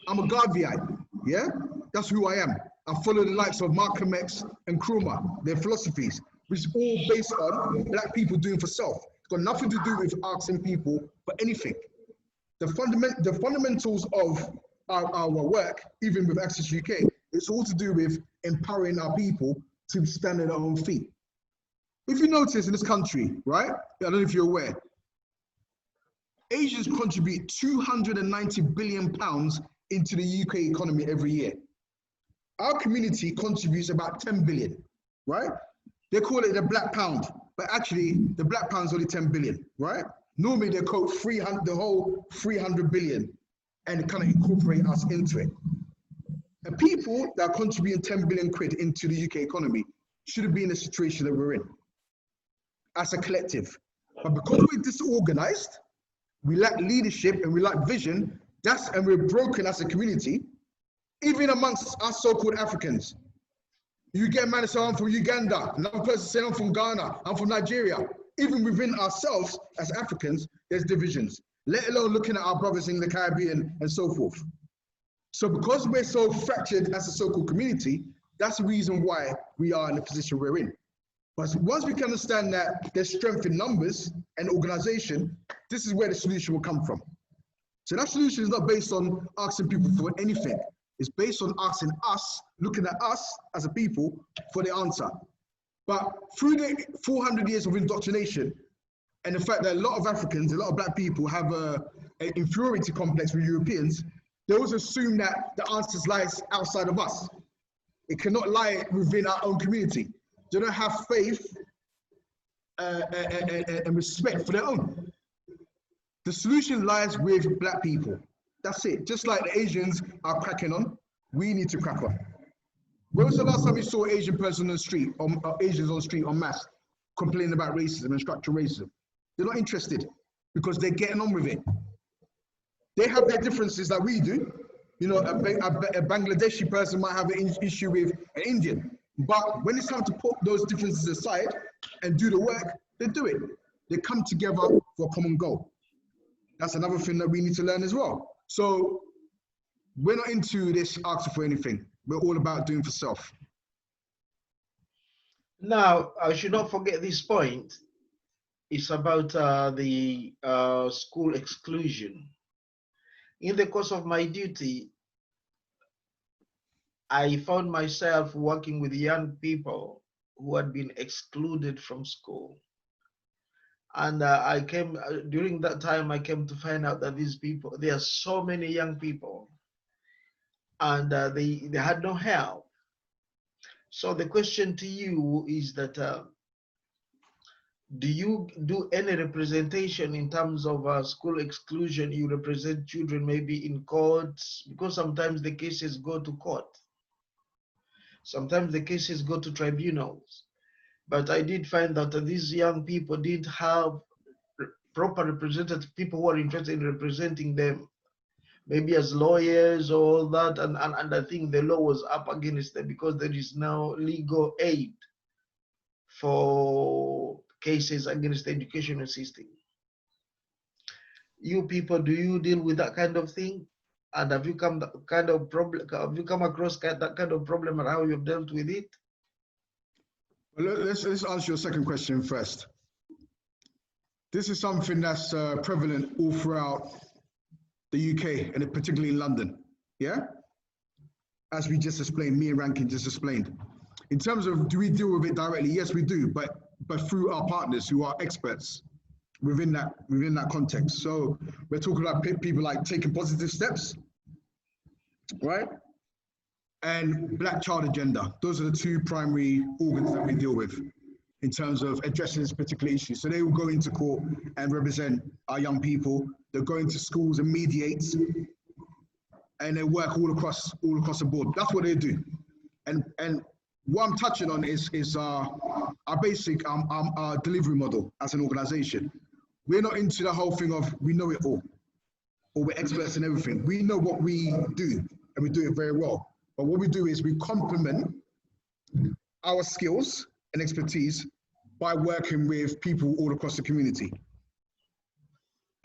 I'm a Garveyite, yeah? That's who I am. I follow the likes of Malcolm X and Nkrumah, their philosophies, which is all based on black people doing for self. It's got nothing to do with asking people for anything. The fundamentals of our work, even with Access UK, it's all to do with empowering our people to stand on their own feet. If you notice in this country, right? I don't know if you're aware, Asians contribute £290 billion into the UK economy every year. Our community contributes about 10 billion, right? They call it the black pound, but actually the black pound's only 10 billion, right? Normally they quote the whole 300 billion and kind of incorporate us into it. And people that are contributing 10 billion quid into the UK economy shouldn't be in the situation that we're in as a collective. But because we're disorganized, we lack leadership and we lack vision, and we're broken as a community, even amongst us so-called Africans. You get a man say, I'm from Uganda, another person say, I'm from Ghana, I'm from Nigeria. Even within ourselves as Africans, there's divisions, let alone looking at our brothers in the Caribbean and so forth. So because we're so fractured as a so-called community, that's the reason why we are in the position we're in. But once we can understand that there's strength in numbers and organization, this is where the solution will come from. So that solution is not based on asking people for anything. It's based on asking us, looking at us as a people for the answer. But through the 400 years of indoctrination and the fact that a lot of Africans, a lot of black people have an inferiority complex with Europeans, they always assume that the answers lies outside of us. It cannot lie within our own community. They don't have faith and respect for their own. The solution lies with black people. That's it. Just like the Asians are cracking on, we need to crack on. When was the last time you saw an Asian person on the street, or Asians on the street en masse, complaining about racism and structural racism? They're not interested because they're getting on with it. They have their differences that we do. You know, a Bangladeshi person might have an issue with an Indian. But when it's time to put those differences aside and do the work, they do it. They come together for a common goal. That's another thing that we need to learn as well. So we're not into this asking for anything. We're all about doing for self. Now, I should not forget this point. It's about the school exclusion. In the course of my duty, I found myself working with young people who had been excluded from school. And during that time, I came to find out that these people, there are so many young people, and they had no help. So the question to you is that do you do any representation in terms of school exclusion? You represent children maybe in courts, because sometimes the cases go to court. Sometimes the cases go to tribunals. But I did find that these young people didn't have proper representative people who are interested in representing them, maybe as lawyers or all that. And I think the law was up against them because there is no legal aid for cases against the educational system. You people, do you deal with that kind of thing? And have you come across that kind of problem and how you've dealt with it? Well, let's answer your second question first. This is something that's prevalent all throughout the UK and particularly in London. Yeah, as we just explained, me and Rankin just explained. In terms of do we deal with it directly? Yes, we do, but through our partners who are experts within that context. So we're talking about people like taking positive steps, right? And Black Child Agenda. Those are the two primary organs that we deal with in terms of addressing this particular issue. So they will go into court and represent our young people. They'll go into schools and mediate, and they work all across the board. That's what they do. And what I'm touching on is our basic our delivery model as an organization. We're not into the whole thing of we know it all, or we're experts in everything. We know what we do, and we do it very well. But what we do is we complement our skills and expertise by working with people all across the community.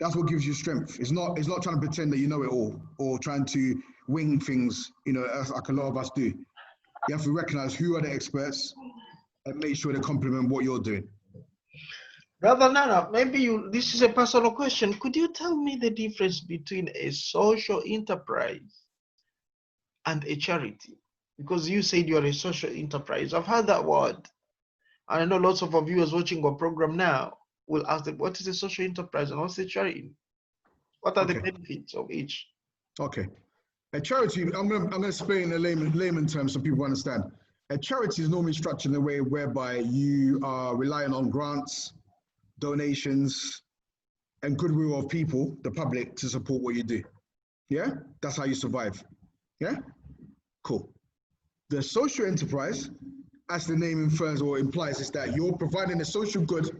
That's what gives you strength. It's not trying to pretend that you know it all or trying to wing things, as like a lot of us do. You have to recognize who are the experts and make sure they complement what you're doing. Brother Nana, maybe this is a personal question. Could you tell me the difference between a social enterprise and a charity? Because you said you're a social enterprise. I've heard that word. And I know lots of our viewers watching our program now will ask them, what is a social enterprise and what's a charity? What are the benefits of each? Okay. A charity, I'm gonna explain in layman terms so people understand. A charity is normally structured in a way whereby you are relying on grants, donations, and goodwill of people, the public, to support what you do. Yeah? That's how you survive. Yeah? Cool. The social enterprise, as the name infers or implies, is that you're providing a social good,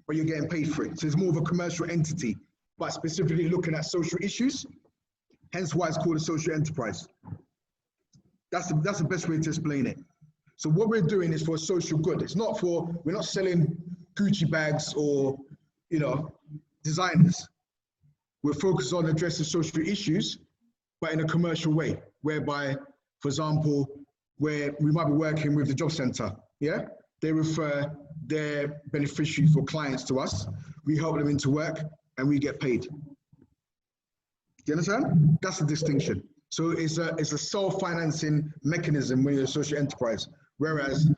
but you're getting paid for it. So it's more of a commercial entity, but specifically looking at social issues, hence why it's called a social enterprise. That's the best way to explain it. So what we're doing is for a social good. We're not selling Gucci bags or, designers. We're focused on addressing social issues, but in a commercial way, whereby, for example, where we might be working with the job center, yeah? They refer their beneficiaries or clients to us. We help them into work and we get paid. Do you understand? That's the distinction. So it's a self-financing mechanism when you're a social enterprise, whereas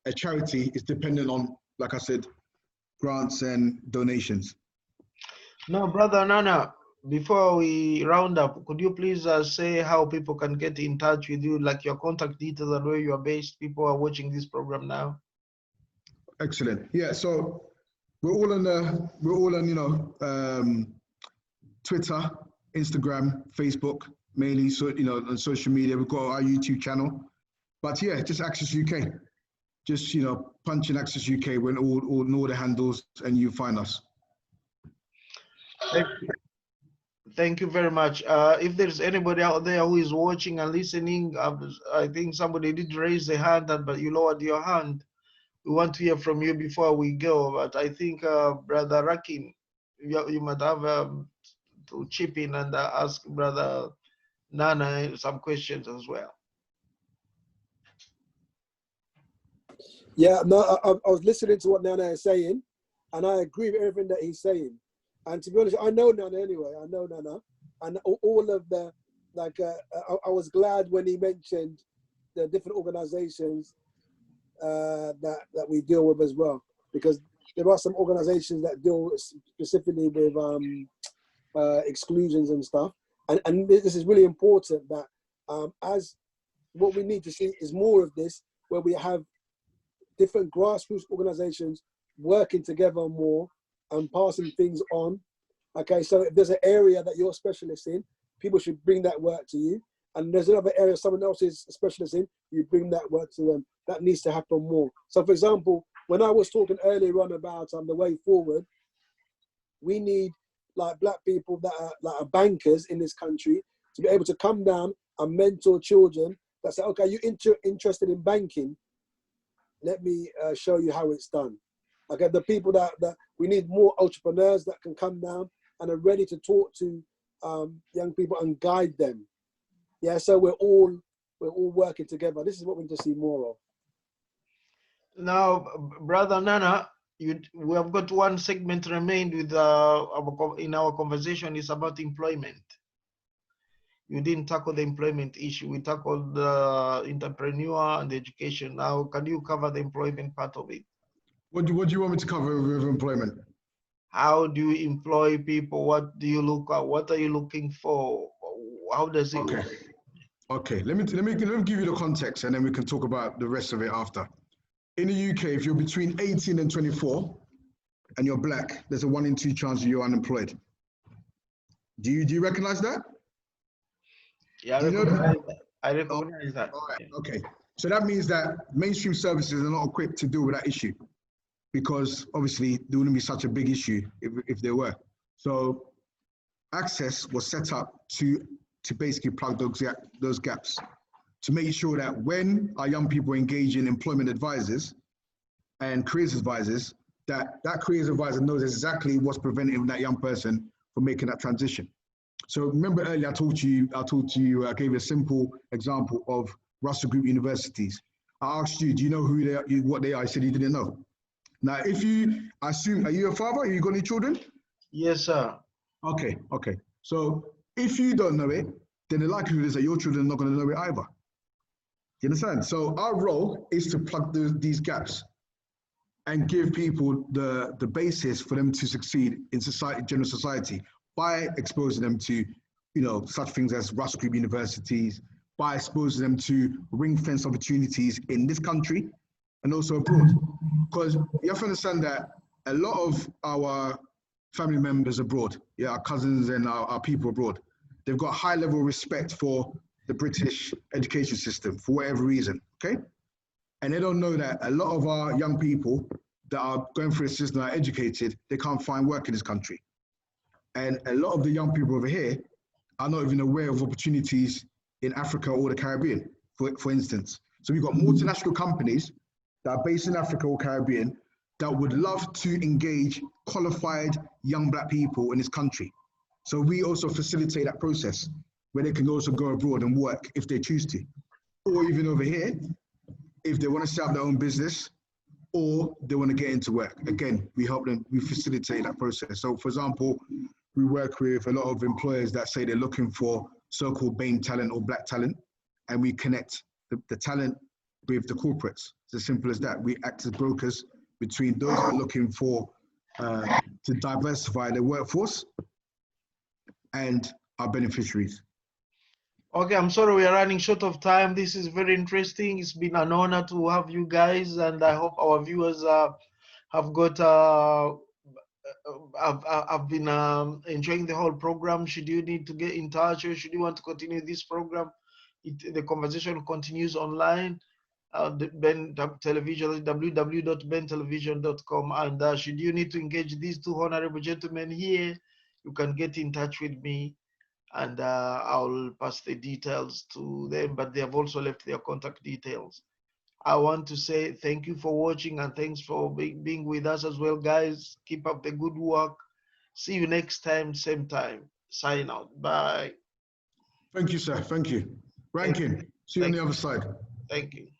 a charity is dependent on, like I said, grants and donations. Now, Brother Nana, before we round up, could you please say how people can get in touch with you, like your contact details and where you are based? People are watching this program now. Excellent. Yeah. So we're all on Twitter, Instagram, Facebook, mainly. So on social media, we've got our YouTube channel. But yeah, just Access UK. Just punch in Access UK when all the handles, and you find us. Thank you very much. If there's anybody out there who is watching and listening, I think somebody did raise their hand, but you lowered your hand. We want to hear from you before we go. But I think, Brother Rakin, you might have to chip in and ask Brother Nana some questions as well. Yeah, no, I was listening to what Nana is saying, and I agree with everything that he's saying. And to be honest, I know Nana anyway. I know Nana, and all of the I was glad when he mentioned the different organisations that we deal with as well, because there are some organisations that deal specifically with exclusions and stuff, and this is really important that as what we need to see is more of this, where we have different grassroots organizations working together more and passing things on. Okay, so if there's an area that you're a specialist in, people should bring that work to you. And there's another area someone else is a specialist in, you bring that work to them. That needs to happen more. So for example, when I was talking earlier on about the way forward, we need like black people that are like bankers in this country to be able to come down and mentor children that say, okay, you're interested in banking, let me show you how it's done. Okay, the people that we need more entrepreneurs that can come down and are ready to talk to young people and guide them. Yeah, so we're all working together. This is what we need to see more of. Now, Brother Nana, we have got one segment remained with in our conversation. Is about employment. You didn't tackle the employment issue. We tackled the entrepreneur and the education. Now, can you cover the employment part of it? What do you want me to cover with employment? How do you employ people? What do you look at? What are you looking for? How does it work? Okay. Let me give you the context, and then we can talk about the rest of it after. In the UK, if you're between 18 and 24 and you're black, there's a 1 in 2 chance you're unemployed. Do you recognize that? Yeah, I recognize that. All right. Okay. So that means that mainstream services are not equipped to deal with that issue, because obviously there wouldn't be such a big issue if there were. So Access was set up to basically plug those gaps, to make sure that when our young people engage in employment advisors and careers advisors, that careers advisor knows exactly what's preventing that young person from making that transition. So remember earlier I told you, I gave you a simple example of Russell Group universities. I asked you, do you know who they are, what they are? I said you didn't know. Now, if you assume, are you a father? Are you got any children? Yes, sir. Okay. So if you don't know it, then the likelihood is that your children are not going to know it either. You understand? So our role is to plug these gaps and give people the basis for them to succeed in society, general society, by exposing them to, such things as Russell Group universities, by exposing them to ring-fence opportunities in this country and also abroad. Because you have to understand that a lot of our family members abroad, our cousins and our people abroad, they've got high level of respect for the British education system for whatever reason, okay? And they don't know that a lot of our young people that are going through the system, are educated, they can't find work in this country. And a lot of the young people over here are not even aware of opportunities in Africa or the Caribbean, for instance. So we've got multinational companies that are based in Africa or Caribbean that would love to engage qualified young black people in this country. So we also facilitate that process where they can also go abroad and work if they choose to. Or even over here, if they want to set up their own business or they want to get into work. Again, we help them, we facilitate that process. So for example, we work with a lot of employers that say they're looking for so-called BAME talent or black talent, and we connect the talent with the corporates. It's as simple as that. We act as brokers between those that are looking for to diversify their workforce and our beneficiaries. Okay, I'm sorry we are running short of time. This is very interesting. It's been an honor to have you guys, and I hope our viewers have been enjoying the whole program. Should you need to get in touch, or should you want to continue this program, the conversation continues online. The Ben Television, www.bentelevision.com. And should you need to engage these two honorable gentlemen here, you can get in touch with me, and I'll pass the details to them, but they have also left their contact details. I want to say thank you for watching, and thanks for being with us as well, guys. Keep up the good work. See you next time, same time. Sign out. Bye. Thank you, sir. Thank you. Ranking. See you on the other side. Thank you.